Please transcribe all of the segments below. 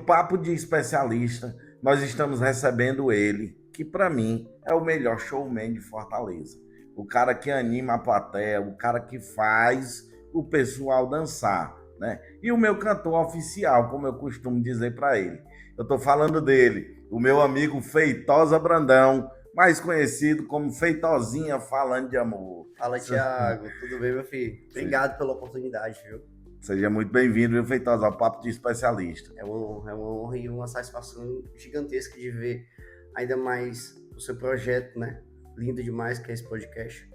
Papo de Especialista, nós estamos recebendo ele, que para mim é o melhor showman de Fortaleza. O cara que anima a plateia, o cara que faz o pessoal dançar, né? E o meu cantor oficial, como eu costumo dizer para ele. Eu estou falando dele, o meu amigo Feitosa Brandão, mais conhecido como Feitozinha Falando de Amor. Fala, Thiago. Tudo bem, meu filho? Obrigado pela oportunidade, viu? Seja muito bem-vindo, viu, Feitosa, ao Papo de Especialista. É uma honra e uma satisfação gigantesca de ver ainda mais o seu projeto, né? Lindo demais que é esse podcast.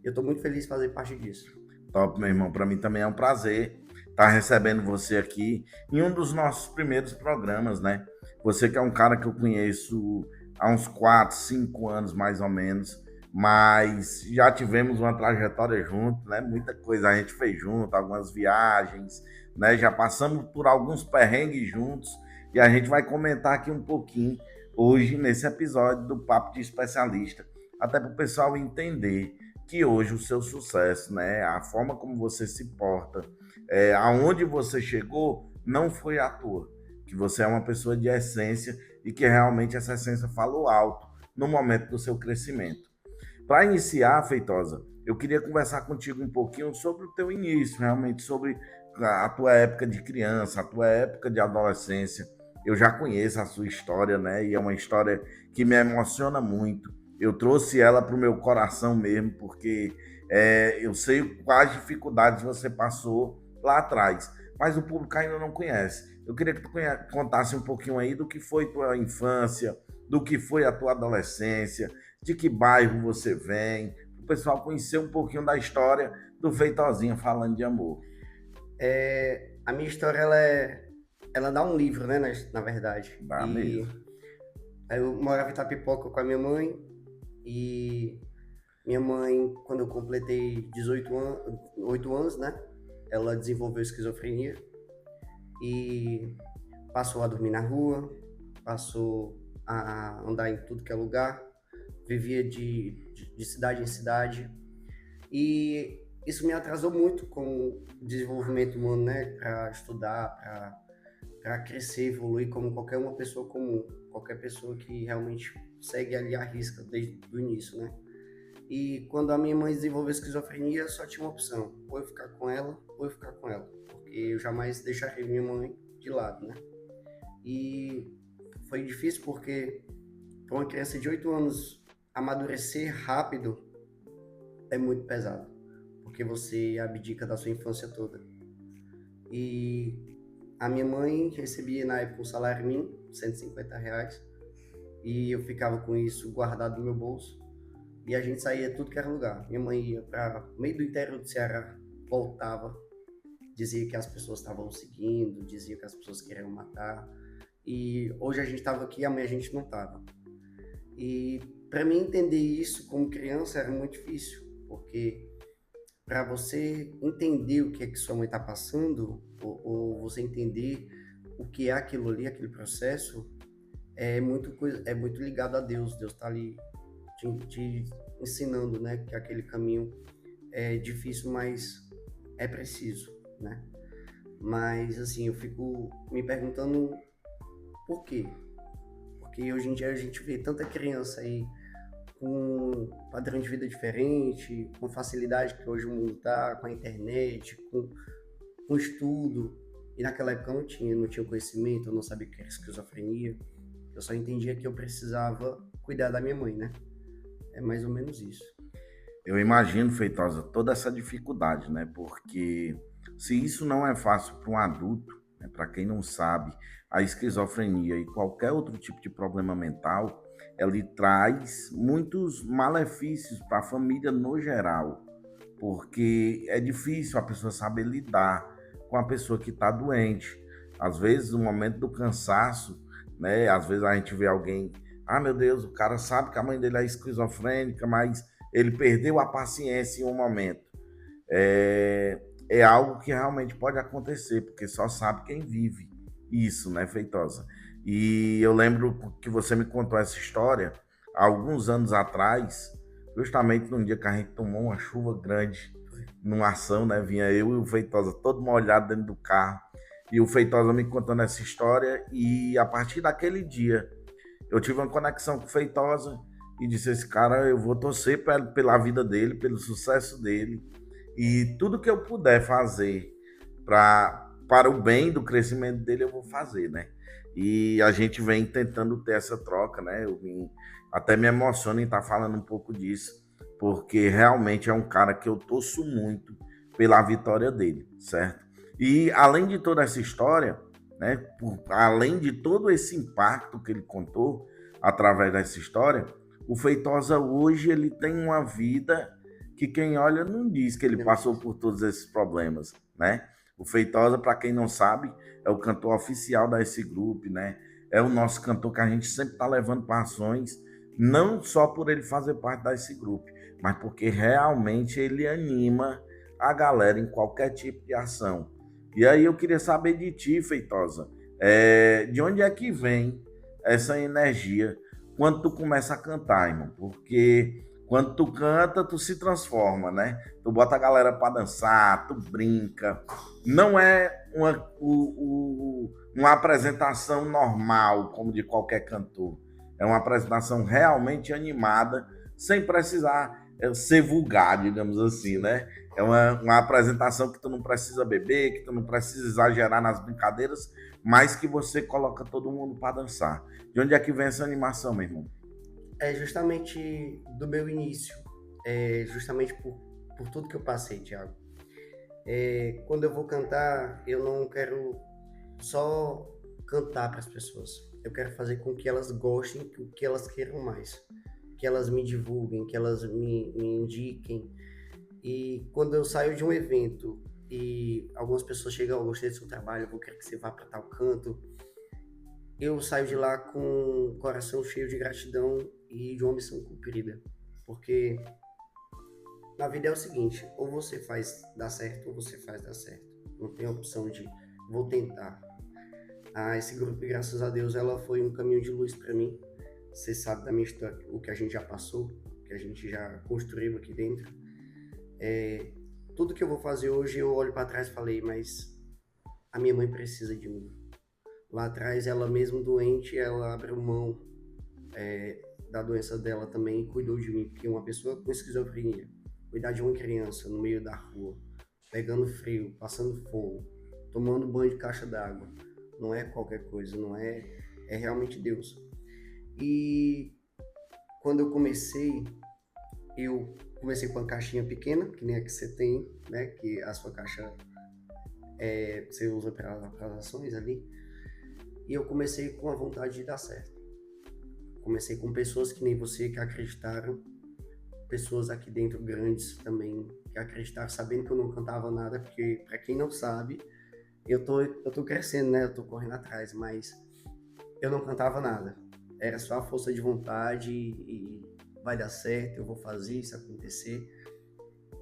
E eu tô muito feliz de fazer parte disso. Top, meu irmão. Para mim também é um prazer estar recebendo você aqui em um dos nossos primeiros programas, né? Você que é um cara que eu conheço há uns 4, 5 anos mais ou menos, mas já tivemos uma trajetória junto, né? Muita coisa a gente fez junto, algumas viagens, né? Já passamos por alguns perrengues juntos e a gente vai comentar aqui um pouquinho hoje nesse episódio do Papo de Especialista, até para o pessoal entender que hoje o seu sucesso, né, a forma como você se porta, aonde você chegou, não foi à toa. Que você é uma pessoa de essência e que realmente essa essência falou alto no momento do seu crescimento. Para iniciar, Feitosa, eu queria conversar contigo um pouquinho sobre o teu início, realmente sobre a tua época de criança, a tua época de adolescência. Eu já conheço a sua história, né? E é uma história que me emociona muito. Eu trouxe ela para o meu coração mesmo, porque eu sei quais dificuldades você passou lá atrás, mas o público ainda não conhece. Eu queria que tu contasse um pouquinho aí do que foi tua infância, do que foi a tua adolescência, de que bairro você vem, para o pessoal conhecer um pouquinho da história do Feitozinho Falando de Amor. A minha história, ela dá um livro, né, na verdade. Dá mesmo. Eu morava em Itapipoca com a minha mãe e minha mãe, quando eu completei 8 anos, né, ela desenvolveu esquizofrenia e passou a dormir na rua, passou a andar em tudo que é lugar, vivia de cidade em cidade, e isso me atrasou muito com o desenvolvimento humano, né, para estudar, para crescer, evoluir como qualquer uma pessoa comum, qualquer pessoa que realmente segue ali a risca desde o início, né. E quando a minha mãe desenvolveu esquizofrenia, só tinha uma opção: ou eu ficar com ela, ou eu ficar com ela, porque eu jamais deixaria minha mãe de lado, né. E foi difícil porque para uma criança de 8 anos amadurecer rápido é muito pesado, porque você abdica da sua infância toda. E a minha mãe recebia na época um salário mínimo, R$ 150, e eu ficava com isso guardado no meu bolso. E a gente saía tudo que era lugar. Minha mãe ia para meio do interior do Ceará, voltava, dizia que as pessoas estavam seguindo, dizia que as pessoas queriam matar. E hoje a gente estava aqui, amanhã a gente não estava. E para mim entender isso como criança era muito difícil, porque para você entender o que é que sua mãe está passando, ou você entender o que é aquilo ali, aquele processo, é muito ligado a Deus. Deus está ali te ensinando, né, que aquele caminho é difícil, mas é preciso, né? Mas assim, eu fico me perguntando por quê? Porque hoje em dia a gente vê tanta criança aí com um padrão de vida diferente, com facilidade que hoje o mundo tá, com a internet, com estudo. E naquela época eu não tinha conhecimento, eu não sabia o que era esquizofrenia. Eu só entendia que eu precisava cuidar da minha mãe, né? É mais ou menos isso. Eu imagino, Feitosa, toda essa dificuldade, né? Porque se isso não é fácil para um adulto, né? Para quem não sabe, a esquizofrenia e qualquer outro tipo de problema mental, ele traz muitos malefícios para a família no geral, porque é difícil a pessoa saber lidar com a pessoa que está doente. Às vezes, no momento do cansaço, né? Às vezes a gente vê alguém, ah, meu Deus, o cara sabe que a mãe dele é esquizofrênica, mas ele perdeu a paciência em um momento. É algo que realmente pode acontecer, porque só sabe quem vive isso, né, Feitosa? E eu lembro que você me contou essa história há alguns anos atrás, justamente num dia que a gente tomou uma chuva grande, numa ação, né? Vinha eu e o Feitosa todo molhado dentro do carro. E o Feitosa me contando essa história, e a partir daquele dia eu tive uma conexão com o Feitosa e disse: esse cara, eu vou torcer pela vida dele, pelo sucesso dele, e tudo que eu puder fazer para o bem do crescimento dele, eu vou fazer, né? E a gente vem tentando ter essa troca, né? Até me emociono em estar falando um pouco disso, porque realmente é um cara que eu torço muito pela vitória dele, certo? E além de toda essa história, né? Além de todo esse impacto que ele contou através dessa história, o Feitosa hoje ele tem uma vida que quem olha não diz que ele passou por todos esses problemas, né? O Feitosa, para quem não sabe, é o cantor oficial da esse grupo, né? É o nosso cantor que a gente sempre está levando para ações, não só por ele fazer parte desse grupo, mas porque realmente ele anima a galera em qualquer tipo de ação. E aí eu queria saber de ti, Feitosa, de onde é que vem essa energia quando tu começa a cantar, irmão? Porque quando tu canta, tu se transforma, né? Tu bota a galera para dançar, tu brinca. Não é uma apresentação normal, como de qualquer cantor. É uma apresentação realmente animada, sem precisar ser vulgar, digamos assim, né? É uma apresentação que tu não precisa beber, que tu não precisa exagerar nas brincadeiras, mas que você coloca todo mundo para dançar. De onde é que vem essa animação, meu irmão? É justamente do meu início, justamente por tudo que eu passei, Thiago. Quando eu vou cantar, eu não quero só cantar para as pessoas. Eu quero fazer com que elas gostem, que elas queiram mais, que elas me divulguem, que elas me indiquem. E quando eu saio de um evento e algumas pessoas chegam, eu gostei do seu trabalho, eu quero que você vá para tal canto, eu saio de lá com o coração cheio de gratidão e de uma missão cumprida. Porque na vida é o seguinte, ou você faz dar certo, ou você faz dar certo. Não tem a opção de vou tentar. Esse grupo, graças a Deus, ela foi um caminho de luz para mim. Você sabe da minha história, o que a gente já passou, o que a gente já construiu aqui dentro. Tudo que eu vou fazer hoje, eu olho para trás e falei, mas a minha mãe precisa de mim. Lá atrás, ela mesmo doente, ela abriu mão da doença dela também e cuidou de mim, porque uma pessoa com esquizofrenia, cuidar de uma criança no meio da rua, pegando frio, passando fome, tomando banho de caixa d'água, não é qualquer coisa, não é, é realmente Deus. E quando eu comecei com uma caixinha pequena, que nem a que você tem, né, que a sua caixa você usa para as ações ali, e eu comecei com a vontade de dar certo. Comecei com pessoas que nem você, que acreditaram, pessoas aqui dentro grandes também, que acreditaram, sabendo que eu não cantava nada, porque, para quem não sabe, eu tô crescendo, né? Eu tô correndo atrás, mas eu não cantava nada. Era só a força de vontade e vai dar certo, eu vou fazer isso acontecer.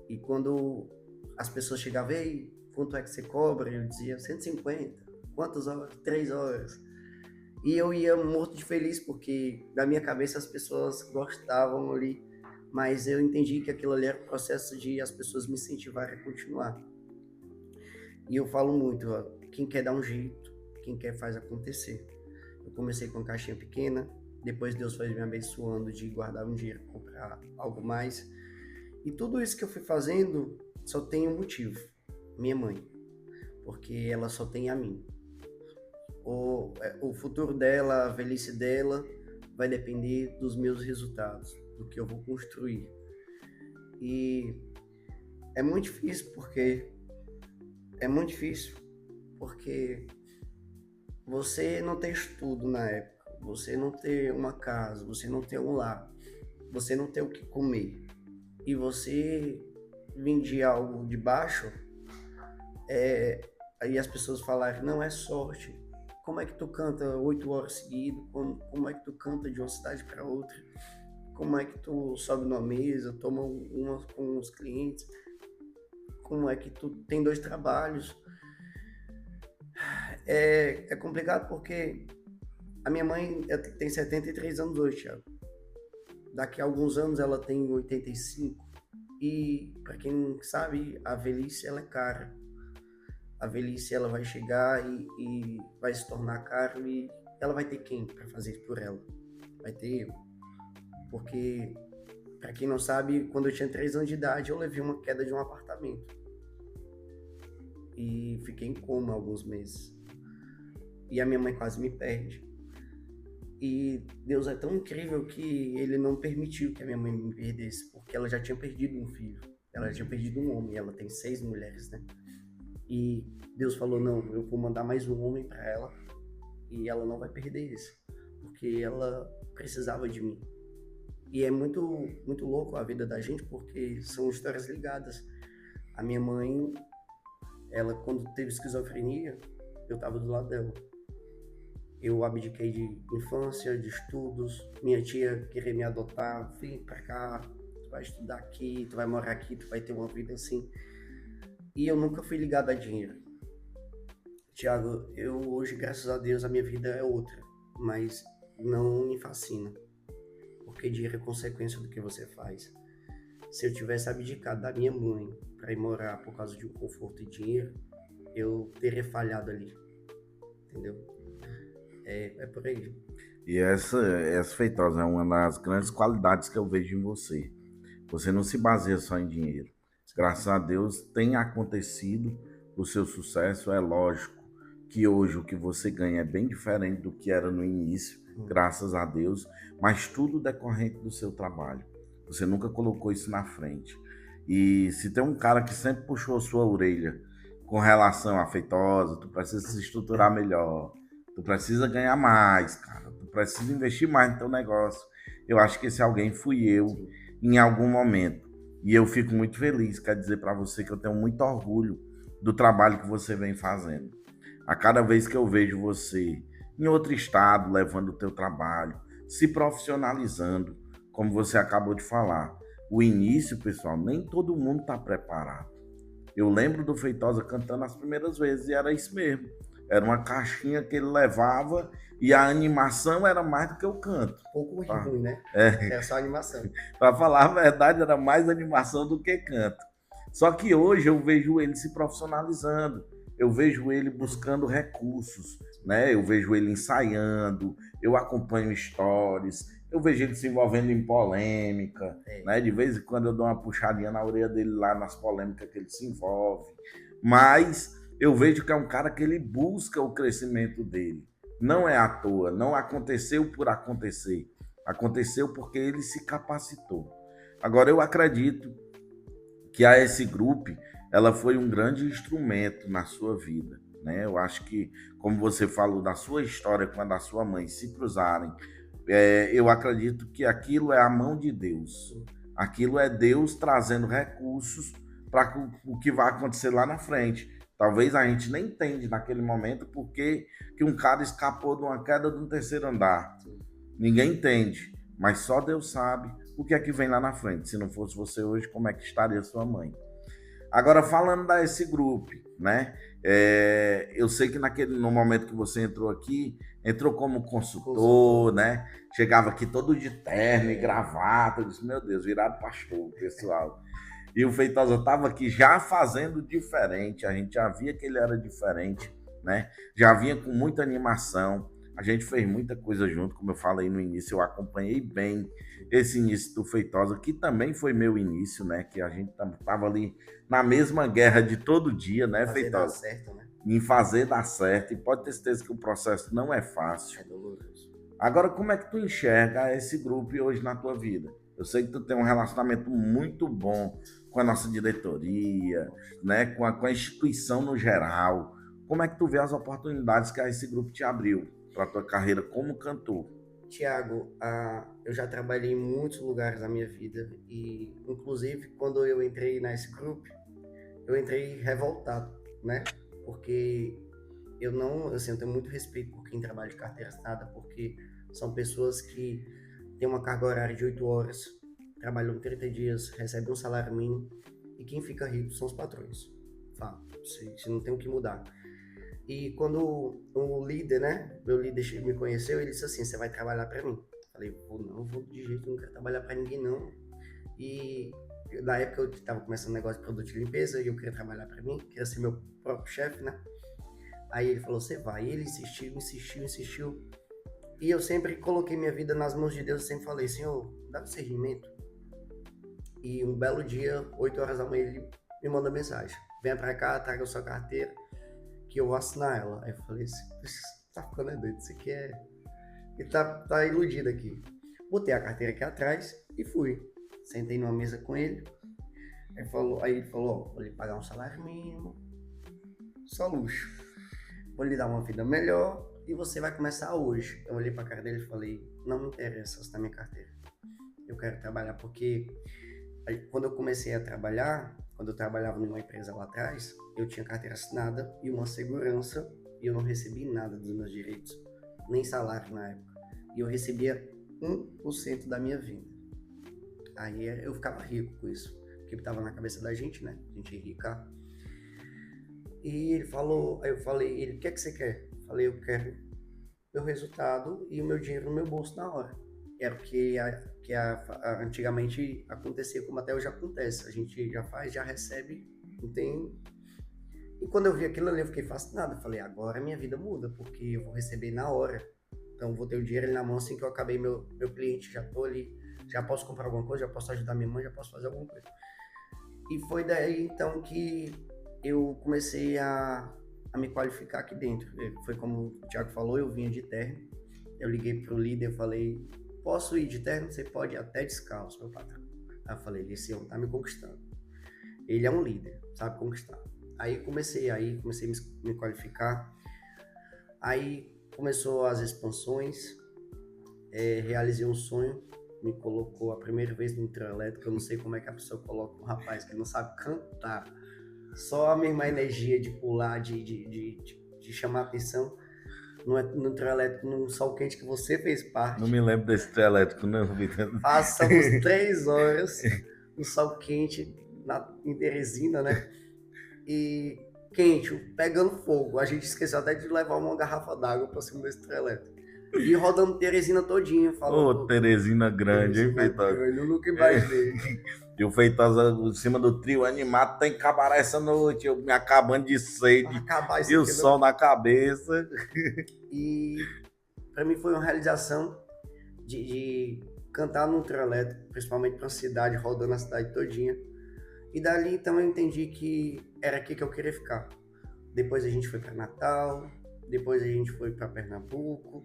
E quando as pessoas chegavam, ei, quanto é que você cobra? Eu dizia 150. Quantas horas? 3 horas. E eu ia morto de feliz, porque da minha cabeça as pessoas gostavam ali, mas eu entendi que aquilo ali era o processo de as pessoas me incentivarem a continuar. E eu falo muito, ó, quem quer dar um jeito, quem quer faz acontecer. Eu comecei com uma caixinha pequena, depois Deus foi me abençoando de guardar um dinheiro, comprar algo mais. E tudo isso que eu fui fazendo só tem um motivo, minha mãe, porque ela só tem a mim. O futuro dela, a velhice dela, vai depender dos meus resultados, do que eu vou construir. E é muito difícil porque você não tem estudo na época, você não tem uma casa, você não tem um lar, você não tem o que comer, e você vende algo de baixo, aí as pessoas falarem, não é sorte. Como é que tu canta 8 horas seguidas? Como é que tu canta de uma cidade para outra? Como é que tu sobe numa mesa, toma uma com os clientes? Como é que tu tem 2 trabalhos? É complicado porque a minha mãe tem 73 anos hoje, Thiago. Daqui a alguns anos ela tem 85. E para quem sabe, a velhice ela é cara. a velhice ela vai chegar e vai se tornar caro e ela vai ter quem para fazer isso por ela? Vai ter eu. Porque, para quem não sabe, quando eu tinha 3 anos de idade, eu levei uma queda de um apartamento. E fiquei em coma alguns meses. E a minha mãe quase me perde. E Deus é tão incrível que ele não permitiu que a minha mãe me perdesse, porque ela já tinha perdido um filho. Ela já tinha perdido um homem, ela tem 6 mulheres, né? E Deus falou, não, eu vou mandar mais um homem para ela e ela não vai perder esse, porque ela precisava de mim. E é muito, muito louco a vida da gente, porque são histórias ligadas. A minha mãe, ela quando teve esquizofrenia, eu tava do lado dela. Eu abdiquei de infância, de estudos. Minha tia queria me adotar. Vem pra cá, tu vai estudar aqui, tu vai morar aqui, tu vai ter uma vida assim. E eu nunca fui ligado a dinheiro. Tiago, eu hoje, graças a Deus, a minha vida é outra. Mas não me fascina. Porque dinheiro é consequência do que você faz. Se eu tivesse abdicado da minha mãe para ir morar por causa de um conforto e dinheiro, eu teria falhado ali. Entendeu? É por aí. E essa Feitosa é uma das grandes qualidades que eu vejo em você. Você não se baseia só em dinheiro. Graças a Deus tem acontecido o seu sucesso. É lógico que hoje o que você ganha é bem diferente do que era no início, graças a Deus, mas tudo decorrente do seu trabalho. Você nunca colocou isso na frente. E se tem um cara que sempre puxou a sua orelha com relação à Feitosa, tu precisa se estruturar melhor, tu precisa ganhar mais, cara, tu precisa investir mais no teu negócio. Eu acho que esse alguém fui eu em algum momento. E eu fico muito feliz, quero dizer para você que eu tenho muito orgulho do trabalho que você vem fazendo. A cada vez que eu vejo você em outro estado, levando o teu trabalho, se profissionalizando, como você acabou de falar. O início, pessoal, nem todo mundo está preparado. Eu lembro do Feitosa cantando as primeiras vezes e era isso mesmo. Era uma caixinha que ele levava e a animação era mais do que o canto. Pouco ruim, né? É só animação. Para falar a verdade, era mais animação do que canto. Só que hoje eu vejo ele se profissionalizando, eu vejo ele buscando recursos, né? Eu vejo ele ensaiando, eu acompanho stories, eu vejo ele se envolvendo em polêmica, né? De vez em quando eu dou uma puxadinha na orelha dele lá nas polêmicas que ele se envolve. Mas eu vejo que é um cara que ele busca o crescimento dele. Não é à toa, não aconteceu por acontecer. Aconteceu porque ele se capacitou. Agora, eu acredito que a S Group, ela foi um grande instrumento na sua vida, né? Eu acho que, como você falou da sua história, quando a sua mãe se cruzarem, eu acredito que aquilo é a mão de Deus. Aquilo é Deus trazendo recursos para o que vai acontecer lá na frente. Talvez a gente nem entende naquele momento porque que um cara escapou de uma queda de um terceiro andar. Ninguém entende, mas só Deus sabe o que é que vem lá na frente. Se não fosse você hoje, como é que estaria sua mãe? Agora, falando da esse grupo, né? Eu sei que no momento que você entrou aqui, entrou como consultor, né? Chegava aqui todo de terno e gravata. Eu disse, meu Deus, virado pastor, pessoal. E o Feitosa estava aqui já fazendo diferente. A gente já via que ele era diferente, né? Já vinha com muita animação. A gente fez muita coisa junto, como eu falei no início, eu acompanhei bem esse início do Feitosa, que também foi meu início, né? Que a gente tava ali na mesma guerra de todo dia, né, Feitosa? Fazer dar certo, né? Em fazer dar certo. E pode ter certeza que o processo não é fácil. É doloroso. Agora, como é que tu enxerga esse grupo hoje na tua vida? Eu sei que tu tem um relacionamento muito bom com a nossa diretoria, né? Com a instituição no geral. Como é que tu vê as oportunidades que esse grupo te abriu para tua carreira como cantor? Tiago, eu já trabalhei em muitos lugares na minha vida e, inclusive, quando eu entrei nesse grupo, eu entrei revoltado, né? Porque eu tenho muito respeito por quem trabalha de carteira assinada, porque são pessoas que têm uma carga horária de 8 horas, trabalham 30 dias, recebem um salário mínimo e quem fica rico são os patrões. Fala, você não tem o que mudar. E quando o líder, né, meu líder me conheceu, ele disse assim, você vai trabalhar para mim? Falei, não vou de jeito, não quero trabalhar para ninguém não. E Na época eu tava começando um negócio de produto de limpeza e eu queria trabalhar para mim, queria ser meu próprio chefe, né? Aí ele falou, você vai. E ele insistiu, insistiu, insistiu. E eu sempre coloquei minha vida nas mãos de Deus, eu sempre falei, Senhor, dá discernimento. E um belo dia, 8 horas da manhã, ele me manda mensagem. Venha pra cá, traga a sua carteira, que eu vou assinar ela. Aí eu falei assim, tá ficando doido, isso aqui é... Ele tá iludido aqui. Botei a carteira aqui atrás e fui. Sentei numa mesa com ele. Aí ele falou, ó, vou lhe pagar um salário mínimo, só luxo. Vou lhe dar uma vida melhor e você vai começar hoje. Eu olhei pra cara dele e falei, não me interessa essa minha carteira. Eu quero trabalhar porque quando eu comecei a trabalhar, quando eu trabalhava numa empresa lá atrás, eu tinha carteira assinada e uma segurança e eu não recebi nada dos meus direitos, nem salário na época. E eu recebia 1% da minha vida. Aí eu ficava rico com isso, porque estava na cabeça da gente, né? A gente ia ricar. E ele falou, aí eu falei, ele, o que é que você quer? Eu falei, eu quero meu resultado e o meu dinheiro no meu bolso na hora. Era o que antigamente acontecia, como até hoje acontece. A gente já faz, já recebe, não tem... E quando eu vi aquilo ali, eu fiquei fascinado. Eu falei, agora minha vida muda, porque eu vou receber na hora. Então, vou ter o dinheiro ali na mão, assim que eu acabei meu cliente, já tô ali, já posso comprar alguma coisa, já posso ajudar minha mãe, já posso fazer alguma coisa. E foi daí, então, que eu comecei a me qualificar aqui dentro. Foi como o Thiago falou, eu vinha de terno. Eu liguei pro líder, falei, posso ir de terno? Você pode ir até descalço, meu patrão. Aí eu falei, esse homem tá me conquistando. Ele é um líder, sabe conquistar. Aí comecei a me qualificar. Aí começou as expansões, realizei um sonho, me colocou a primeira vez no trio elétrico. Eu não sei como é que a pessoa coloca um rapaz que não sabe cantar, só a mesma energia de pular, de chamar atenção no trio elétrico, num sol quente que você fez parte. Não me lembro desse trio elétrico, não, Vitor. Passamos 3 horas no sol quente em Teresina, né? E quente, pegando fogo. A gente esqueceu até de levar uma garrafa d'água pra cima desse trio elétrico. E rodando Teresina todinha, falando... Ô, Teresina grande, hein, Feitosa? Eu nunca imaginei. E o Feitosa em cima do trio animado, tem que acabar essa noite, eu me acabando de sede, Acabar isso e o aqui, sol na cabeça. E pra mim foi uma realização de cantar num trio elétrico, principalmente pra uma cidade, rodando a cidade todinha. E dali, então, eu entendi que era aqui que eu queria ficar. Depois a gente foi para Natal, depois a gente foi para Pernambuco.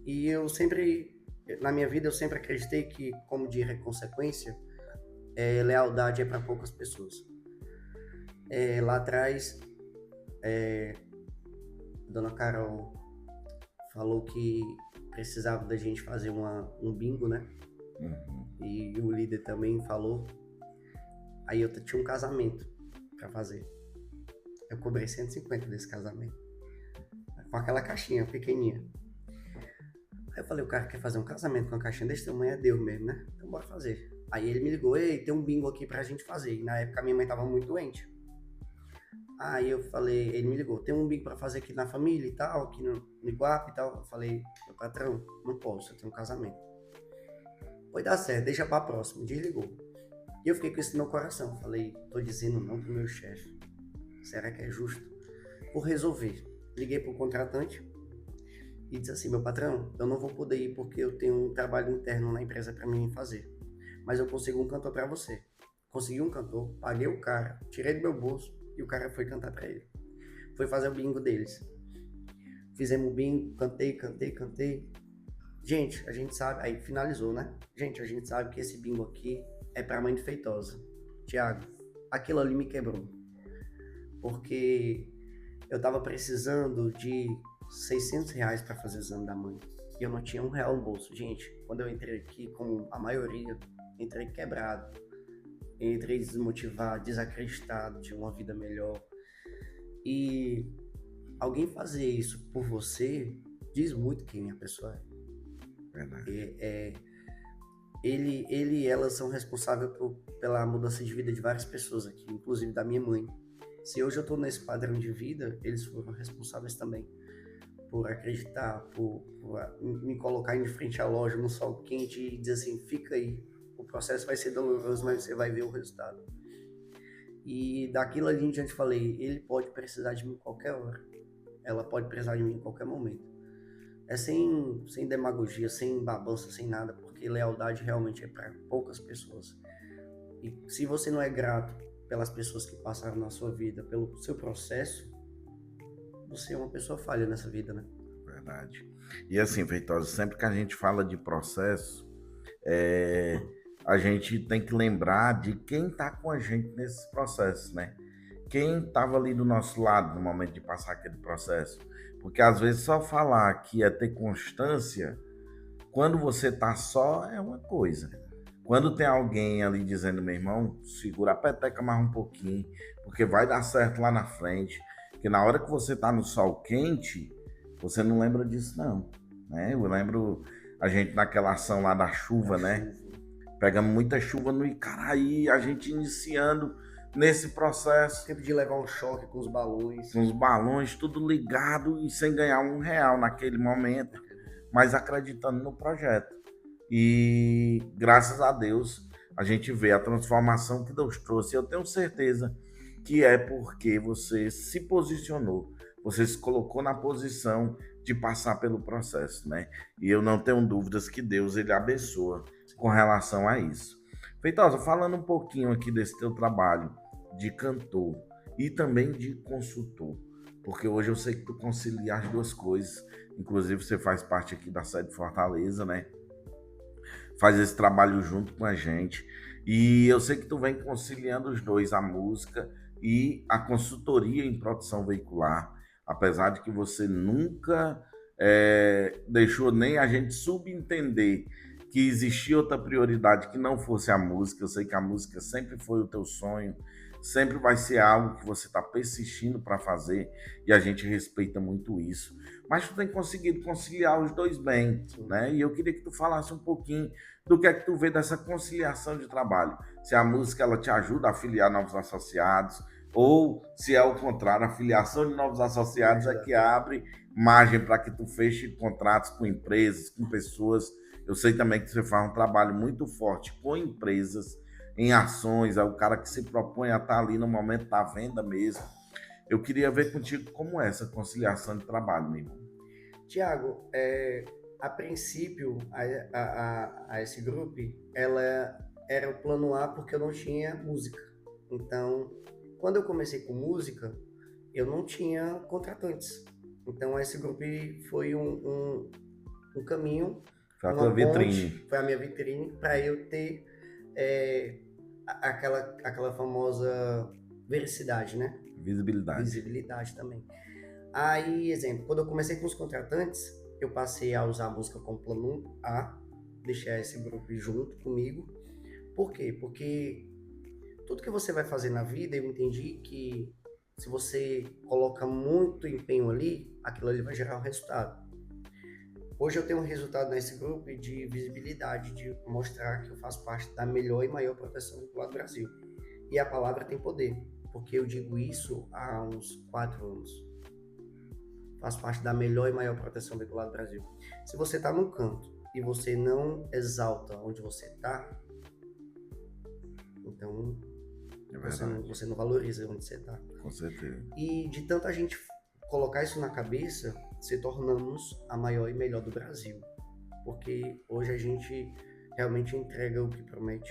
E eu sempre, na minha vida, eu sempre acreditei que, como de consequência, lealdade é para poucas pessoas. Lá atrás, Dona Carol falou que precisava da gente fazer um bingo, né? Uhum. E o líder também falou. Aí eu tinha um casamento pra fazer. Eu cobrei 150 desse casamento. Com aquela caixinha pequenininha. Aí eu falei, o cara quer fazer um casamento com uma caixinha desse tamanho, é Deus mesmo, né? Então bora fazer. Aí ele me ligou, ei, tem um bingo aqui pra gente fazer. E na época minha mãe tava muito doente. Aí eu falei, ele me ligou, tem um bingo pra fazer aqui na família e tal, aqui no Iguape e tal. Eu falei, meu patrão, não posso, eu tenho um casamento. Foi dar certo, deixa pra próxima. Desligou. E eu fiquei com isso no meu coração. Falei, tô dizendo não pro meu chefe. Será que é justo? Vou resolver. Liguei pro contratante e disse assim, meu patrão, eu não vou poder ir porque eu tenho um trabalho interno na empresa para mim fazer. Mas eu consigo um cantor para você. Consegui um cantor, paguei o cara, tirei do meu bolso e o cara foi cantar para ele. Foi fazer o bingo deles. Fizemos o bingo, cantei. Gente, a gente sabe, aí finalizou, né? Gente, a gente sabe que esse bingo aqui é pra mãe de Feitosa. Thiago, aquilo ali me quebrou. Porque eu tava precisando de R$600 para fazer o exame da mãe. E eu não tinha R$1 no bolso. Gente, quando eu entrei aqui, como a maioria, entrei quebrado. Entrei desmotivado, desacreditado de uma vida melhor. E alguém fazer isso por você diz muito quem a pessoa é. Verdade. Ele e ela são responsáveis pela mudança de vida de várias pessoas aqui, inclusive da minha mãe. Se hoje eu estou nesse padrão de vida, eles foram responsáveis também por acreditar, por me colocar em frente à loja no sol quente e dizer assim, fica aí, O processo vai ser doloroso, mas você vai ver o resultado. E daquilo ali em diante, falei, ele pode precisar de mim qualquer hora. Ela pode precisar de mim em qualquer momento. É sem demagogia, sem babança, sem nada, porque lealdade realmente é para poucas pessoas. E se você não é grato pelas pessoas que passaram na sua vida, pelo seu processo, você é uma pessoa falha nessa vida, né? Verdade. E assim, Feitosa, sempre que a gente fala de processo, a gente tem que lembrar de quem está com a gente nesses processos, né? Quem estava ali do nosso lado no momento de passar aquele processo. Porque às vezes só falar que é ter constância, quando você tá só, é uma coisa. Quando tem alguém ali dizendo, meu irmão, segura a peteca mais um pouquinho, porque vai dar certo lá na frente. Porque na hora que você tá no sol quente, você não lembra disso, não. Né? Eu lembro a gente naquela ação lá da chuva, né? Pegamos muita chuva no Icaraí, a gente iniciando nesse processo. Tempo de levar um choque com os balões. Com os balões, tudo ligado e sem ganhar R$1 naquele momento, mas acreditando no projeto. E graças a Deus a gente vê a transformação que Deus trouxe. Eu tenho certeza que é porque você se posicionou, você se colocou na posição de passar pelo processo, né? E eu não tenho dúvidas que Deus ele abençoa com relação a isso. Feitosa, falando um pouquinho aqui desse teu trabalho de cantor e também de consultor, porque hoje eu sei que tu concilia as duas coisas, inclusive você faz parte aqui da sede Fortaleza, né? Faz esse trabalho junto com a gente, e eu sei que tu vem conciliando os dois, a música e a consultoria em produção veicular, apesar de que você nunca deixou nem a gente subentender que existia outra prioridade que não fosse a música. Eu sei que a música sempre foi o teu sonho, sempre vai ser algo que você está persistindo para fazer, e a gente respeita muito isso. Mas tu tem conseguido conciliar os dois bem, né? E eu queria que tu falasse um pouquinho do que é que tu vê dessa conciliação de trabalho. Se a música ela te ajuda a afiliar novos associados, ou se é o contrário, a filiação de novos associados é que abre margem para que tu feche contratos com empresas, com pessoas. Eu sei também que você faz um trabalho muito forte com empresas, em ações, é o cara que se propõe a estar ali no momento da venda mesmo. Eu queria ver contigo como é essa conciliação de trabalho, meu irmão. Tiago, a princípio, a esse grupo, ela era o plano A porque eu não tinha música. Então, quando eu comecei com música, eu não tinha contratantes. Então, esse grupo foi um caminho, foi a tua vitrine. Foi a minha vitrine para eu ter aquela famosa veracidade, né? Visibilidade também. Aí, exemplo, quando eu comecei com os contratantes, eu passei a usar a música como plano A, deixar esse grupo junto comigo. Por quê? Porque tudo que você vai fazer na vida, eu entendi que se você coloca muito empenho ali, aquilo ali vai gerar um resultado. Hoje eu tenho um resultado nesse grupo de visibilidade, de mostrar que eu faço parte da melhor e maior proteção veicular do Brasil. E a palavra tem poder, porque eu digo isso há uns 4 anos. Faço parte da melhor e maior proteção veicular do Brasil. Se você está num canto e você não exalta onde você está, então você não valoriza onde você está. Com certeza. E de tanta gente colocar isso na cabeça, se tornamos a maior e melhor do Brasil. Porque hoje a gente realmente entrega o que promete.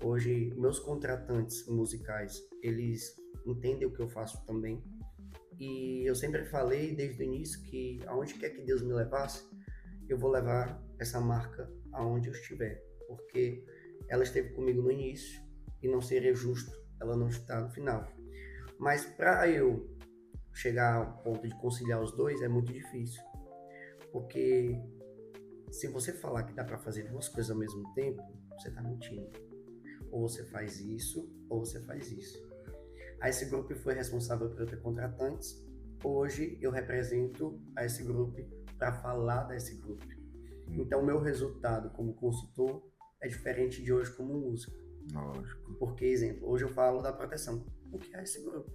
Hoje, meus contratantes musicais, eles entendem o que eu faço também. E eu sempre falei desde o início que aonde quer que Deus me levasse, eu vou levar essa marca aonde eu estiver. Porque ela esteve comigo no início e não seria justo ela não estar no final. Mas para eu chegar ao ponto de conciliar os dois é muito difícil. Porque se você falar que dá para fazer duas coisas ao mesmo tempo, você está mentindo. Ou você faz isso, ou você faz isso. A esse grupo foi responsável por ter contratantes. Hoje eu represento a esse grupo para falar desse grupo. Então, meu resultado como consultor é diferente de hoje como músico. Lógico. Porque, exemplo, hoje eu falo da proteção. O que é esse grupo?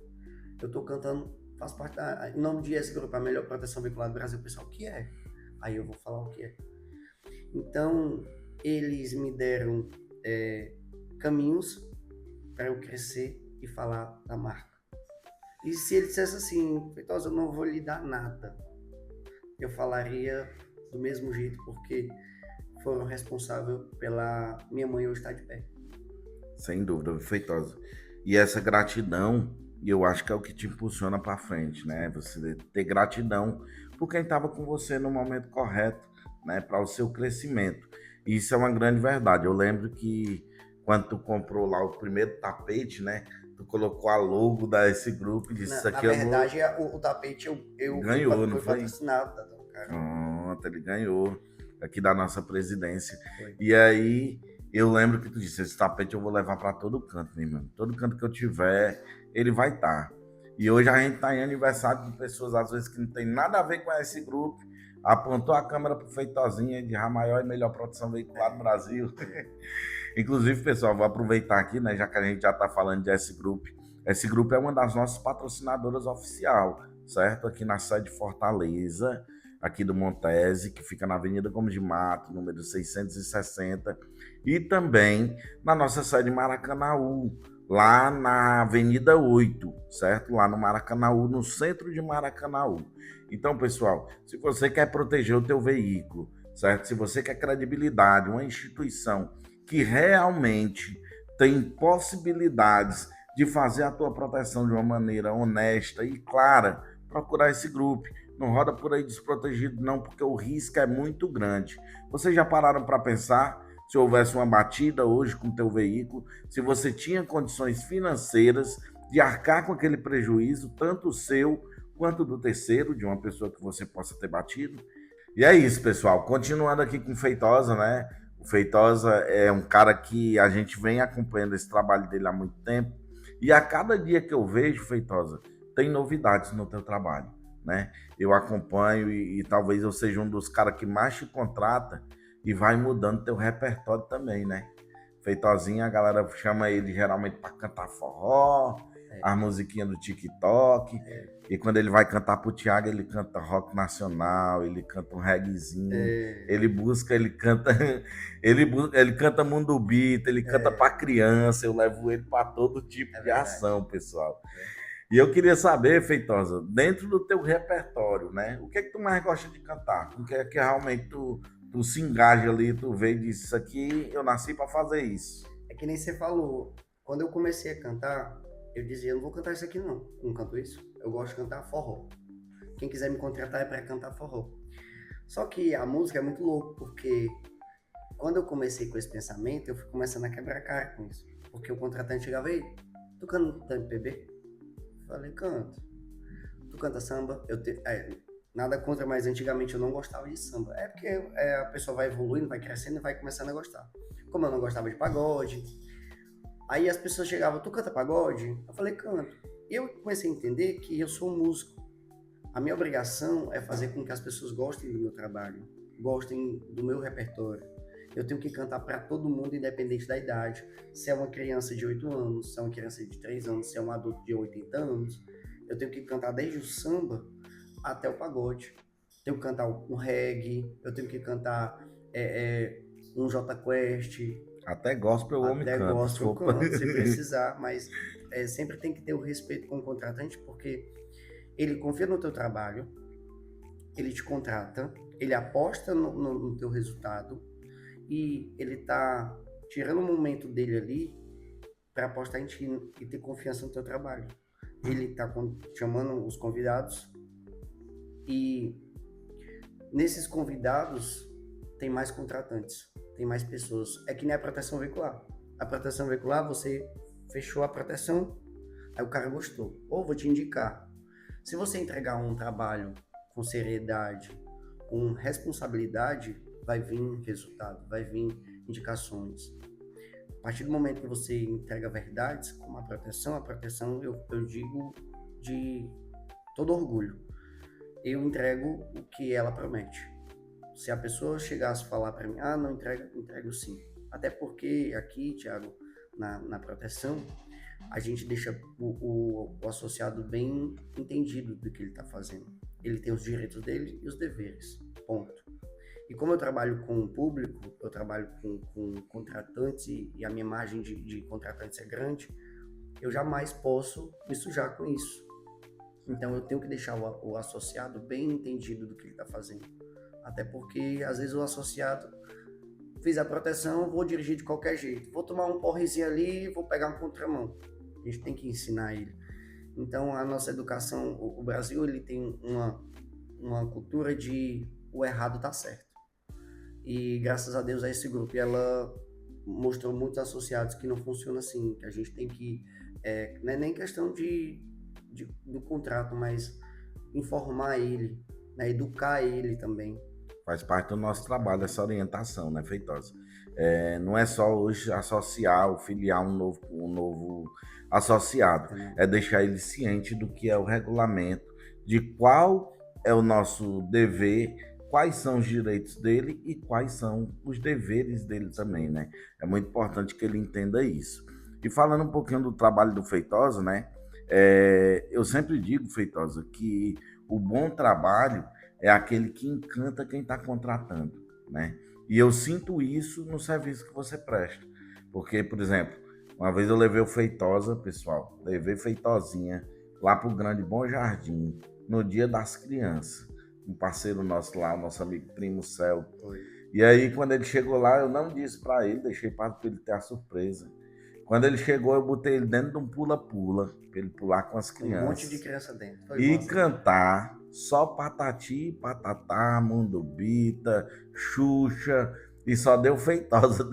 Eu estou cantando, faço parte em nome de esse grupo, a melhor proteção veicular do Brasil. Pessoal, o que é? Aí eu vou falar o que é. Então, eles me deram caminhos para eu crescer e falar da marca. E se ele dissesse assim, Feitosa, eu não vou lhe dar nada, eu falaria do mesmo jeito, porque foram responsáveis pela minha mãe hoje estar de pé. Sem dúvida, Feitosa. E essa gratidão, eu acho que é o que te impulsiona para frente, né? Você ter gratidão por quem estava com você no momento correto, né? Para o seu crescimento. E isso é uma grande verdade. Eu lembro que quando tu comprou lá o primeiro tapete, né? Tu colocou a logo da S Group e disse: Isso Na aqui eu vou. verdade, o tapete Ganhou, não foi foi? patrocinado, cara. Pronto, ele ganhou aqui da nossa presidência. Foi. E aí, eu lembro que tu disse: esse tapete eu vou levar para todo canto, meu irmão. Todo canto que eu tiver, ele vai estar. E hoje a gente tá em aniversário de pessoas, às vezes, que não tem nada a ver com esse grupo. Apontou a câmera pro Feitozinha de a maior e melhor produção veicular do Brasil. Inclusive, pessoal, vou aproveitar aqui, né, já que a gente já tá falando de S Group. S Group é uma das nossas patrocinadoras oficial, certo? Aqui na sede de Fortaleza, aqui do Montese, que fica na Avenida Gomes de Mato, número 660, e também na nossa sede em Maracanaú, lá na Avenida 8, certo? Lá no Maracanaú, no centro de Maracanaú. Então, pessoal, se você quer proteger o teu veículo, certo? Se você quer credibilidade, uma instituição que realmente tem possibilidades de fazer a tua proteção de uma maneira honesta e clara, procurar esse grupo. Não roda por aí desprotegido não, porque o risco é muito grande. Vocês já pararam para pensar se houvesse uma batida hoje com o teu veículo, se você tinha condições financeiras de arcar com aquele prejuízo, tanto o seu quanto do terceiro, de uma pessoa que você possa ter batido? E é isso, pessoal. Continuando aqui com o Feitosa, né? O Feitosa é um cara que a gente vem acompanhando esse trabalho dele há muito tempo. E a cada dia que eu vejo, Feitosa, tem novidades no teu trabalho, né? Eu acompanho e talvez eu seja um dos caras que mais te contrata e vai mudando teu repertório também, né? Feitozinho, a galera chama ele geralmente para cantar forró, as musiquinhas do TikTok. E quando ele vai cantar pro Thiago, ele canta rock nacional, ele canta um reggaezinho, ele canta, ele canta mundo beat, ele canta pra criança, eu levo ele pra todo tipo de ação, pessoal. E eu queria saber, Feitosa, dentro do teu repertório, né? O que é que tu mais gosta de cantar? O que é que realmente tu se engaja ali, tu vê e diz, isso aqui eu nasci pra fazer isso. É que nem você falou, quando eu comecei a cantar, eu dizia, eu não vou cantar isso aqui não canto isso. Eu gosto de cantar forró. Quem quiser me contratar é para cantar forró. Só que a música é muito louco, porque quando eu comecei com esse pensamento, eu fui começando a quebrar cara com isso. Porque o contratante chegava, ei, tu canta MPB? Eu falei, canto. Tu canta samba? Nada contra, mas antigamente eu não gostava de samba. É porque a pessoa vai evoluindo, vai crescendo e vai começando a gostar. Como eu não gostava de pagode, aí as pessoas chegavam, tu canta pagode? Eu falei, canto. E eu comecei a entender que eu sou um músico. A minha obrigação é fazer com que as pessoas gostem do meu trabalho, gostem do meu repertório. Eu tenho que cantar para todo mundo, independente da idade. Se é uma criança de 8 anos, se é uma criança de 3 anos, se é um adulto de 80 anos, eu tenho que cantar desde o samba até o pagode. Tenho que cantar um reggae, eu tenho que cantar um Jota Quest. Até gospel o homem canta. Até gospel eu canto, se precisar, mas sempre tem que ter o respeito com o contratante, porque ele confia no teu trabalho, ele te contrata, ele aposta no teu resultado e ele tá tirando o momento dele ali para apostar em ti e ter confiança no teu trabalho. Ele tá chamando os convidados e nesses convidados tem mais contratantes, tem mais pessoas. É que nem a proteção veicular. A proteção veicular, você fechou a proteção, aí o cara gostou. Ou vou te indicar. Se você entregar um trabalho com seriedade, com responsabilidade, vai vir resultado, vai vir indicações. A partir do momento que você entrega verdades, como a proteção eu digo de todo orgulho. Eu entrego o que ela promete. Se a pessoa chegasse a falar para mim, não entrega, entrego sim. Até porque aqui, Thiago, na proteção, a gente deixa o associado bem entendido do que ele está fazendo. Ele tem os direitos dele e os deveres, ponto. E como eu trabalho com o público, eu trabalho com contratantes e a minha margem de contratantes é grande, eu jamais posso me sujar com isso. Então eu tenho que deixar o associado bem entendido do que ele está fazendo. Até porque às vezes o associado fiz a proteção, vou dirigir de qualquer jeito. Vou tomar um porrezinho ali, vou pegar uma contramão. A gente tem que ensinar ele. Então a nossa educação, o Brasil ele tem uma cultura de o errado tá certo. E graças a Deus a esse grupo ela mostrou muitos associados que não funciona assim, que a gente tem que, não é nem questão do contrato, mas informar ele, né, educar ele também. Faz parte do nosso trabalho essa orientação, né, Feitosa? Não é só hoje associar ou filiar um novo associado, é deixar ele ciente do que é o regulamento, de qual é o nosso dever, quais são os direitos dele e quais são os deveres dele também, né? É muito importante que ele entenda isso. E falando um pouquinho do trabalho do Feitosa, né? Eu sempre digo, Feitosa, que o bom trabalho é aquele que encanta quem está contratando, né? E eu sinto isso no serviço que você presta. Porque, por exemplo, uma vez eu levei o Feitosa, pessoal, levei Feitozinha lá pro Grande Bom Jardim, no Dia das Crianças. Um parceiro nosso lá, o nosso amigo Primo Céu. E aí, quando ele chegou lá, eu não disse para ele, deixei para ele ter a surpresa. Quando ele chegou, eu botei ele dentro de um pula-pula, para ele pular com as crianças. Um monte de criança dentro. E cantar só Patati, Patatá, Mundubita, Xuxa, e só deu Feitosa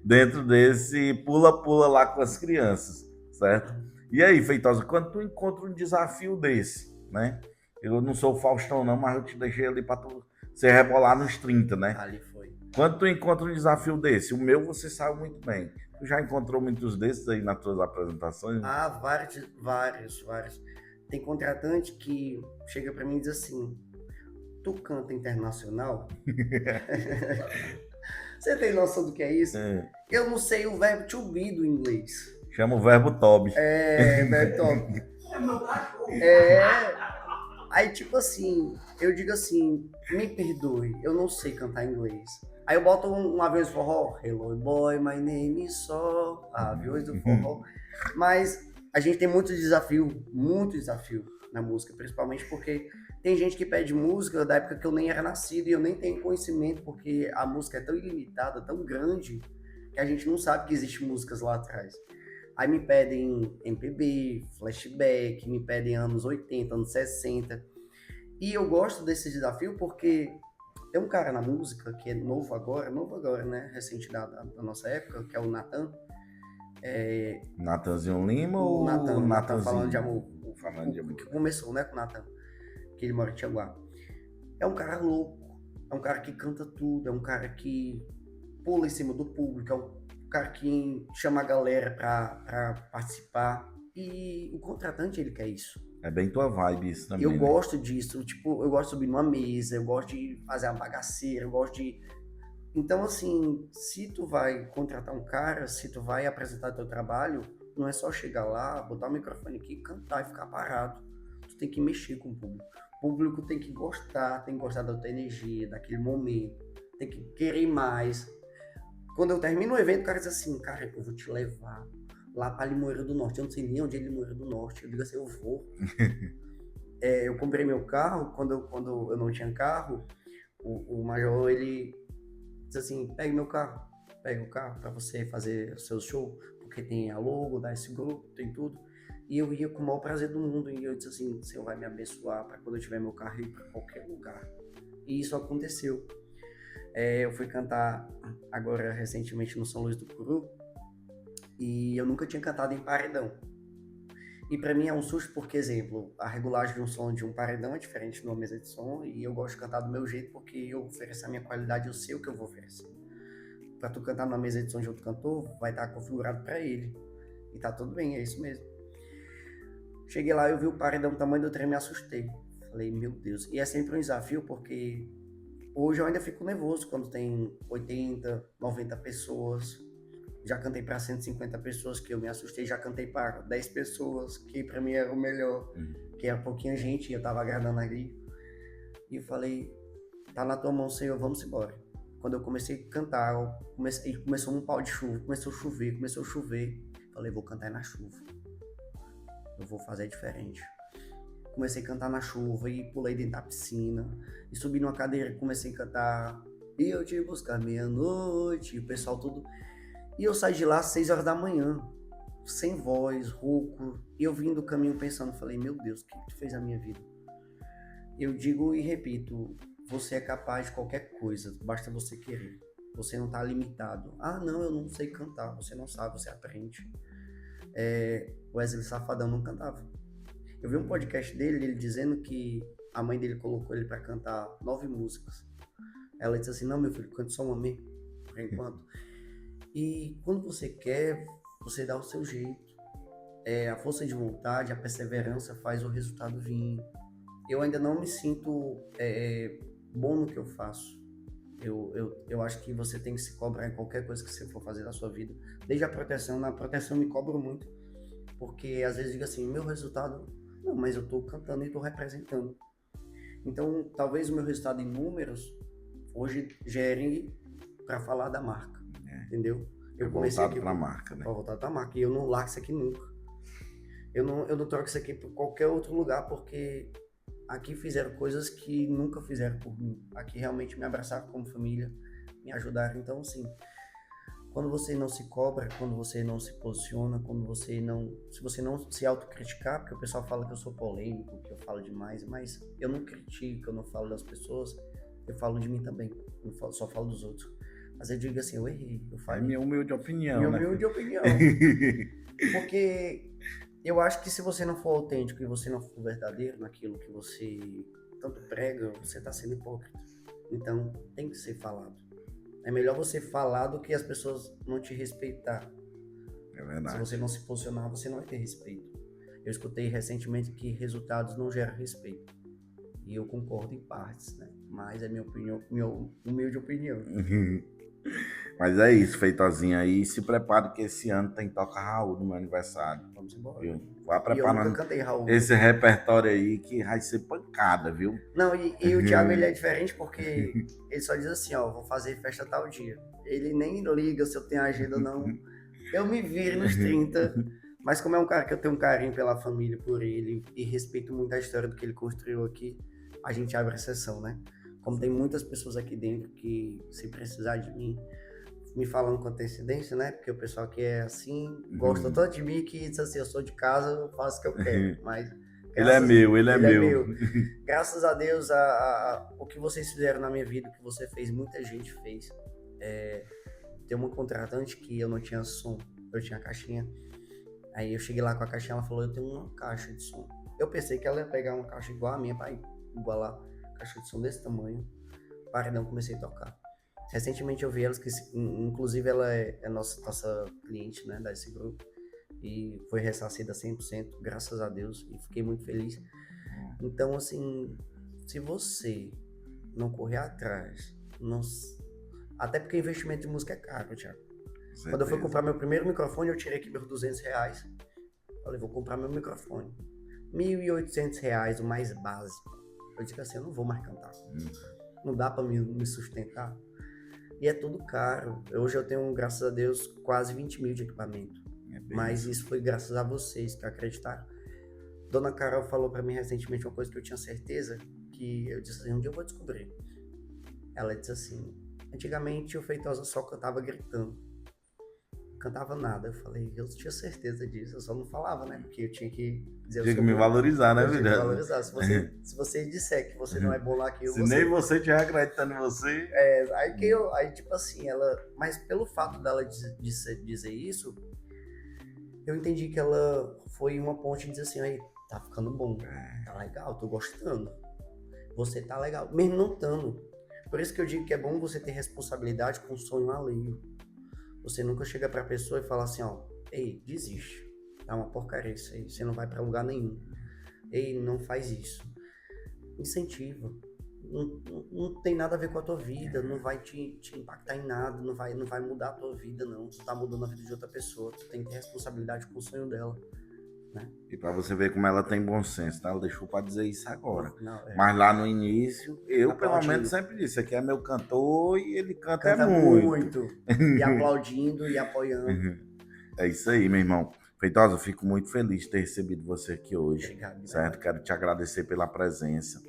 dentro desse pula-pula lá com as crianças, certo? E aí, Feitosa, quando tu encontra um desafio desse, né? Eu não sou o Faustão não, mas eu te deixei ali para tu se rebolar nos 30, né? Ali foi. Quando tu encontra um desafio desse, o meu você sabe muito bem. Tu já encontrou muitos desses aí nas tuas apresentações? Ah, vários. Tem contratante que chega para mim e diz assim: tu canta internacional? Você tem noção do que é isso? Eu não sei o verbo to be do inglês. Chama o verbo Toby. Verbo Toby. Aí, tipo assim, eu digo assim, me perdoe, eu não sei cantar inglês. Aí eu boto um aviões do forró, Hello boy, my name is Sol, aviões do forró. Mas a gente tem muito desafio na música, principalmente porque tem gente que pede música da época que eu nem era nascido e eu nem tenho conhecimento, porque a música é tão ilimitada, tão grande, que a gente não sabe que existem músicas lá atrás. Aí me pedem MPB, flashback, me pedem anos 80, anos 60. E eu gosto desse desafio porque tem um cara na música que é novo agora, né? Recente da nossa época, que é o Natan. Natanzinho Lima ou Natan Falando de Amor? Falando de Amor. Que começou, né, com o Natan, que ele mora em Tiaguá. É um cara louco, é um cara que canta tudo, é um cara que pula em cima do público, é um cara que chama a galera pra participar. E o contratante, ele quer isso. É bem tua vibe isso também. Eu gosto disso, tipo, eu gosto de subir numa mesa, eu gosto de fazer uma bagaceira, eu gosto de... Então, assim, se tu vai contratar um cara, se tu vai apresentar teu trabalho, não é só chegar lá, botar o microfone aqui, cantar e ficar parado. Tu tem que mexer com o público. O público tem que gostar da tua energia, daquele momento, tem que querer mais. Quando eu termino o evento, o cara diz assim, cara, eu vou te levar lá para Limoeiro do Norte. Eu não sei nem onde é Limoeiro do Norte. Eu digo assim, eu vou. Eu comprei meu carro, quando eu não tinha carro, o major, ele disse assim, pega o carro para você fazer o seu show, porque tem a logo da esse grupo, tem tudo. E eu ia com o maior prazer do mundo, e eu disse assim, o Senhor vai me abençoar para quando eu tiver meu carro ir para qualquer lugar. E isso aconteceu. Eu fui cantar agora recentemente no São Luís do Curu, e eu nunca tinha cantado em paredão. E para mim é um susto porque, exemplo, a regulagem de um som de um paredão é diferente de uma mesa de som, e eu gosto de cantar do meu jeito porque eu ofereço a minha qualidade, eu sei o que eu vou oferecer. Para tu cantar numa mesa de som de outro cantor, vai estar configurado para ele. E tá tudo bem, é isso mesmo. Cheguei lá, eu vi o paredão, o tamanho do trem, me assustei. Falei, meu Deus. E é sempre um desafio porque hoje eu ainda fico nervoso quando tem 80, 90 pessoas. Já cantei para 150 pessoas, que eu me assustei. Já cantei para 10 pessoas, que para mim era o melhor. Que era pouquinha gente, e eu tava agradando ali. E eu falei, tá na tua mão, Senhor, vamos embora. Quando eu comecei a cantar, começou um pau de chuva, começou a chover. Falei, vou cantar na chuva. Eu vou fazer diferente. Comecei a cantar na chuva e pulei dentro da piscina. E subi numa cadeira e comecei a cantar. E eu te buscar meia-noite, e o pessoal tudo. E eu saí de lá às 6 horas da manhã, sem voz, rouco. E eu vim do caminho pensando, falei, meu Deus, o que tu fez na minha vida? Eu digo e repito, você é capaz de qualquer coisa, basta você querer. Você não está limitado. Ah, não, eu não sei cantar. Você não sabe, você aprende. Wesley Safadão não cantava. Eu vi um podcast dele, ele dizendo que a mãe dele colocou ele para cantar 9 músicas. Ela disse assim, não, meu filho, cante só uma meia, por enquanto. E quando você quer, você dá o seu jeito. A força de vontade, a perseverança faz o resultado vir. Eu ainda não me sinto bom no que eu faço. Eu acho que você tem que se cobrar em qualquer coisa que você for fazer na sua vida. Desde a proteção, na proteção eu me cobro muito. Porque às vezes eu digo assim, meu resultado... Não, mas eu tô cantando e tô representando. Então, talvez o meu resultado em números hoje gere para falar da marca, entendeu? Eu comecei aqui para a marca, né? Para voltar para a marca. E eu não largo isso aqui nunca. Eu não troco isso aqui por qualquer outro lugar, porque aqui fizeram coisas que nunca fizeram por mim. Aqui realmente me abraçaram como família, me ajudaram. Então, assim, quando você não se cobra, quando você não se posiciona, se você não se autocriticar, porque o pessoal fala que eu sou polêmico, que eu falo demais, mas eu não critico, eu não falo das pessoas, eu falo de mim também, só falo dos outros. Mas eu digo assim, eu errei, eu falei. É minha humilde opinião, Minha humilde opinião. Porque eu acho que se você não for autêntico e você não for verdadeiro naquilo que você tanto prega, você está sendo hipócrita. Então, tem que ser falado. É melhor você falar do que as pessoas não te respeitar. É verdade. Se você não se posicionar, você não vai ter respeito. Eu escutei recentemente que resultados não geram respeito. E eu concordo em partes, né? Mas é minha opinião, minha humilde opinião. Mas é isso, Feitozinho aí. Se prepare que esse ano tem Toca Raul no meu aniversário. Vamos embora. Viu? Vá E eu preparando nunca cantei Raul. esse repertório aí que vai ser pancada, viu? Não, e o Thiago, ele é diferente porque ele só diz assim, ó, vou fazer festa tal dia. Ele nem liga se eu tenho agenda ou não. Eu me viro nos 30, mas como é um cara que eu tenho um carinho pela família, por ele, e respeito muito a história do que ele construiu aqui, a gente abre a sessão, né? Como tem muitas pessoas aqui dentro que, se precisar de mim, me falando com antecedência, né? Porque o pessoal aqui é assim, gosta tanto de mim que diz assim, eu sou de casa, eu faço o que eu quero, mas... Ele é meu. Graças a Deus, o que vocês fizeram na minha vida, o que você fez, muita gente fez. Tem uma contratante que eu não tinha som, eu tinha caixinha. Aí eu cheguei lá com a caixinha, ela falou, eu tenho uma caixa de som. Eu pensei que ela ia pegar uma caixa igual a minha, para igualar, caixa de som desse tamanho. Paredão, comecei a tocar. Recentemente eu vi elas, que inclusive ela é nossa cliente, né, desse grupo. E foi ressarcida 100%, graças a Deus, e fiquei muito feliz. Então, assim, se você não correr atrás, até porque investimento de música é caro, Thiago. Quando eu fui comprar meu primeiro microfone, eu tirei aqui meus R$200. Falei, vou comprar meu microfone. R$1.800, o mais básico. Eu disse assim, eu não vou mais cantar. Não dá pra me sustentar. E é tudo caro. Hoje eu tenho, graças a Deus, quase 20 mil de equipamento. Mas isso foi graças a vocês que acreditaram. Dona Carol falou pra mim recentemente uma coisa que eu tinha certeza, que eu disse assim, um dia eu vou descobrir. Ela disse assim, antigamente o Feitosa só cantava gritando. Não cantava nada. Eu falei, eu tinha certeza disso, eu só não falava, né? Porque eu tinha que dizer... Tinha que me valorizar, né, filho? Valorizar. Se você disser que você não é bom lá, que eu... Se nem você estiver acreditando em você... Aí tipo assim, ela... Mas pelo fato dela dizer isso... Eu entendi que ela foi uma ponte de dizer assim, aí, tá ficando bom, tá legal, tô gostando. Você tá legal, mesmo não estando. Por isso que eu digo que é bom você ter responsabilidade com o sonho alheio. Você nunca chega pra pessoa e fala assim, ó, ei, desiste, tá uma porcaria isso aí, você não vai pra lugar nenhum. Ei, não faz isso. Incentiva. Não tem nada a ver com a tua vida, não vai te impactar em nada, não vai mudar a tua vida, não. Tu tá mudando a vida de outra pessoa, tu tem que ter responsabilidade com o sonho dela. né? E para você ver como ela tem bom senso, tá? Ela deixou para dizer isso agora. Não, Mas lá no início, eu pelo aplaudindo. menos sempre disse, aqui é meu cantor e ele canta Canta muito. E aplaudindo e apoiando. É isso aí, meu irmão. Feitosa, eu fico muito feliz de ter recebido você aqui hoje. Obrigado, certo? Quero te agradecer pela presença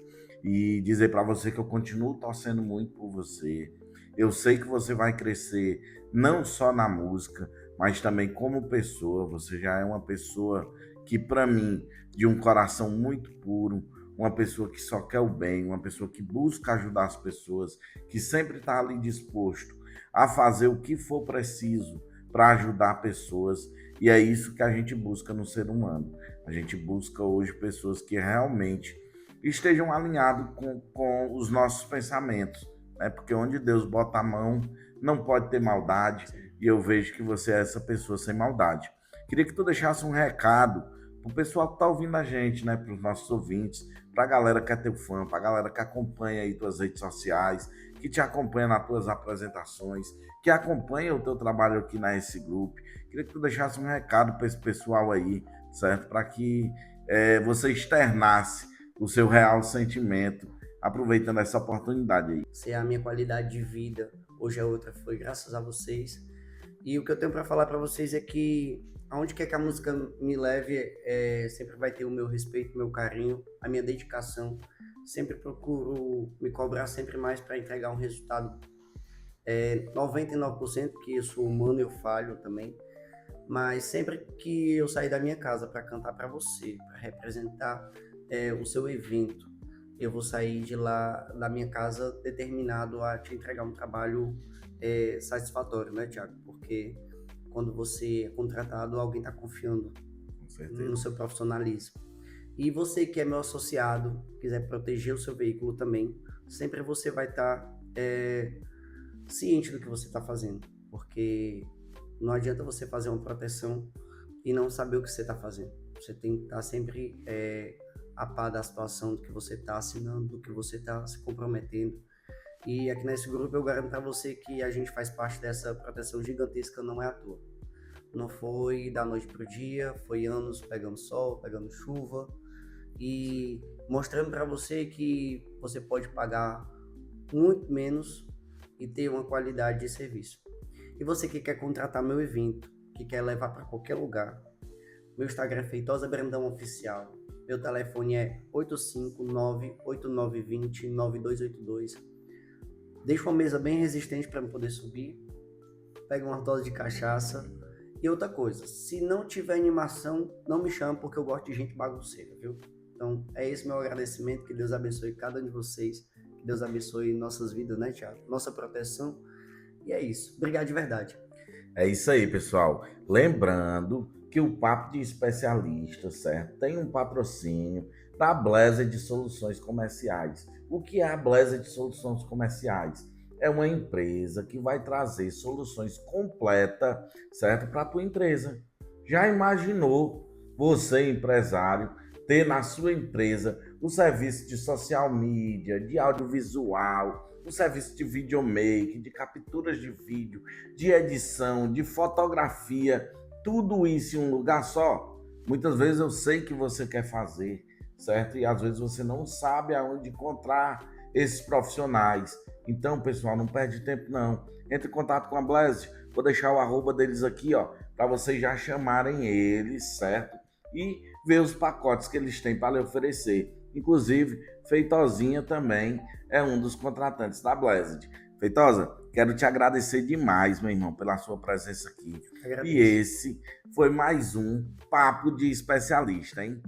e dizer para você que eu continuo torcendo muito por você. Eu sei que você vai crescer não só na música, mas também como pessoa. Você já é uma pessoa que, para mim, de um coração muito puro, uma pessoa que só quer o bem, uma pessoa que busca ajudar as pessoas, que sempre está ali disposto a fazer o que for preciso para ajudar pessoas. E é isso que a gente busca no ser humano. A gente busca hoje pessoas que realmente estejam alinhados com os nossos pensamentos, né? Porque onde Deus bota a mão, não pode ter maldade. E eu vejo que você é essa pessoa sem maldade. Queria que tu deixasse um recado pro pessoal que tá ouvindo a gente, né? Para os nossos ouvintes, pra galera que é teu fã, pra galera que acompanha aí tuas redes sociais, que te acompanha nas tuas apresentações, que acompanha o teu trabalho aqui na S Group. Queria que tu deixasse um recado para esse pessoal aí, certo? Para que você externasse o seu real sentimento, aproveitando essa oportunidade aí. Se a minha qualidade de vida hoje é outra, foi graças a vocês. E o que eu tenho para falar para vocês é que aonde quer que a música me leve, sempre vai ter o meu respeito, o meu carinho, a minha dedicação. Sempre procuro me cobrar sempre mais para entregar um resultado 99%, que eu sou humano, eu falho também. Mas sempre que eu sair da minha casa para cantar para você, para representar o seu evento, eu vou sair de lá, da minha casa, determinado a te entregar um trabalho satisfatório, né, Thiago? Porque quando você é contratado, alguém está confiando no seu profissionalismo. E você que é meu associado, quiser proteger o seu veículo também, sempre você vai estar ciente do que você está fazendo. Porque não adianta você fazer uma proteção e não saber o que você está fazendo. Você tem que estar sempre a par da situação do que você está assinando, do que você está se comprometendo. E aqui nesse grupo eu garanto para você que a gente faz parte dessa proteção gigantesca, não é à toa. Não foi da noite para o dia, foi anos pegando sol, pegando chuva e mostrando para você que você pode pagar muito menos e ter uma qualidade de serviço. E você que quer contratar meu evento, que quer levar para qualquer lugar, meu Instagram é Feitosa Brandão Oficial. Meu telefone é 859-8920-9282. Deixa uma mesa bem resistente para eu poder subir. Pega uma dose de cachaça. E outra coisa, se não tiver animação, não me chame, porque eu gosto de gente bagunceira, viu? Então, é esse meu agradecimento. Que Deus abençoe cada um de vocês. Que Deus abençoe nossas vidas, né, Thiago? Nossa proteção. E é isso. Obrigado de verdade. É isso aí, pessoal. Lembrando que o Papo de Especialista, certo? Tem um patrocínio da Blessed de Soluções Comerciais. O que é a Blessed de Soluções Comerciais? É uma empresa que vai trazer soluções completas, certo? Para a tua empresa. Já imaginou você, empresário, ter na sua empresa o serviço de social media, de audiovisual, o serviço de videomaking, de capturas de vídeo, de edição, de fotografia, tudo isso em um lugar só? Muitas vezes eu sei que você quer fazer, certo? E às vezes você não sabe aonde encontrar esses profissionais. Então, pessoal, não perde tempo não. Entre em contato com a Blessed, vou deixar o arroba deles aqui, ó, para vocês já chamarem eles, certo? E ver os pacotes que eles têm para lhe oferecer. Inclusive, Feitozinha também é um dos contratantes da Blessed. Feitosa, quero te agradecer demais, meu irmão, pela sua presença aqui. Agradeço. E esse foi mais um Papo de Especialista, hein?